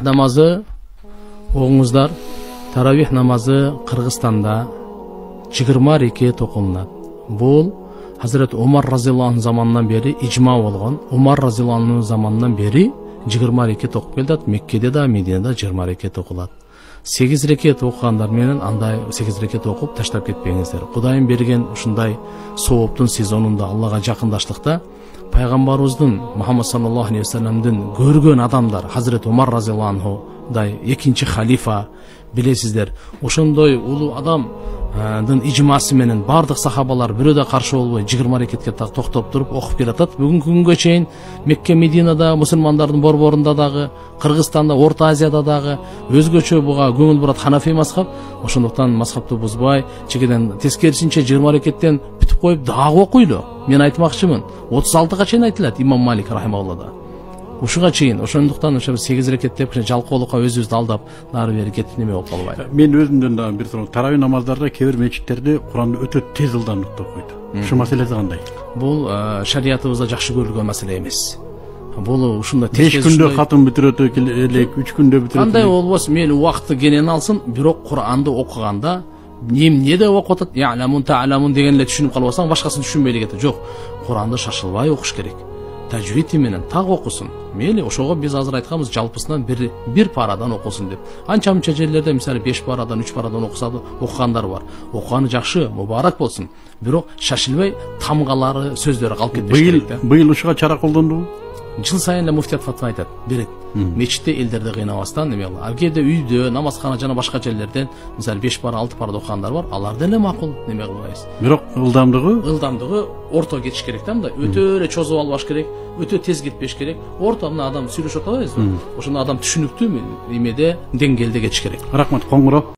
Namazı oğuzlar, taravih namazı Kırgızstanda 20 rekat okulunar. Bu Hazreti Umar radıyallahu anh zamanından beri icma olgan. Umar radıyallahu anh zamanından beri 20 rekat okup geldi. Mekke'de de Medine'de 20 rekat okulat. 8 rekat okuganlar менен андай 8 rekat okup таштап кетпеңиздер. Кудайым берген ушундай сооптун сезонунда Аллага жакындаштыкта пайгамбарыбыздын Мухаммад саллаллаху алейхи вассаламдын көргөн адамдар Hazreti Umar radıyallahu anhu'дай экинчи халифа билесиздер. Ошондой улуу адамдын ижмасы менен бардык сахабалар бирөөдө каршы болбой 20 рекетке токтоп туруп окуп келатат. Бүгүнкү күнгө чейин Мекке, Мединада, мусулмандардын борборунда дагы, Кыргызстанда, Орто Азияда дагы өзгөчө буга көңүл бурат Ханафи мазхаб. Ошондуктан мазхабты бузбай, чегеден тескерисинче 20 рекеттен бүтүп коюп дагы окуйлу. Мен айтмакчымын, 36га чейин айтылат Имам Малик рахималлахда. Ушуга чейин, ошондуктан ошо 8 рекет деп жалкоолукка өзүбүздү алдап, нары бери кетип неме болуп калбайт. Мен өзүмдөн дагы бир суроо, таравih намаздарда кээ бир мечиттерде Куранды өтө тез ылдамдыкта окуйт. Ушу маселеси кандай? Бул шариятыбызда жакшы көрүлгөн маселе эмес. Бул ушундай 5 күндө катын бүтүрөт элек, 3 күндө бүтүрөт. Кандай болбосун, мейли убакыты кенен алсын, бирок Куранды окуганда эмне деп окутат, я'ламун ta'lamun деген эле түшүнүп калбасаң, башкасын түшүнбөй эле кетет. Жок, Куранды шашылбай окуш керек. Тажвид менен так окусун. Мейли ошого биз азыр айтканбыз, жалпысынан бир парадан окусун деп. Анча-мынча жерлерде мисалы 5 парадан, 3 парадан окугандар бар. Окуганы жакшы, мубарак болсун. Бирок шашылбай тамгалары, сөздөрү калып кетпеш керек да. Быйыл ушуга чара колдондубу? Жыл сайын эле муфтият фатва айтат, берет. Мечитте элдерди кыйнабастан неме кылып. Ал кээде үйдө, намазкана жана башка жерлерден мисалы 5 пара, 6 парада окугандар бар. Алар деле макул, неме кылбайбыз. Бирок ылдамдыгы орто кетиш керек да, мындай өтө эле чозуп албаш керек, өтө тез кетпеш керек. Орто мына адам сүйлөшүп атабайбызбы? Ошондо адам түшүнүктүү эмеде, деңгээлде кетиш керек. Рахмат, коңгуроо.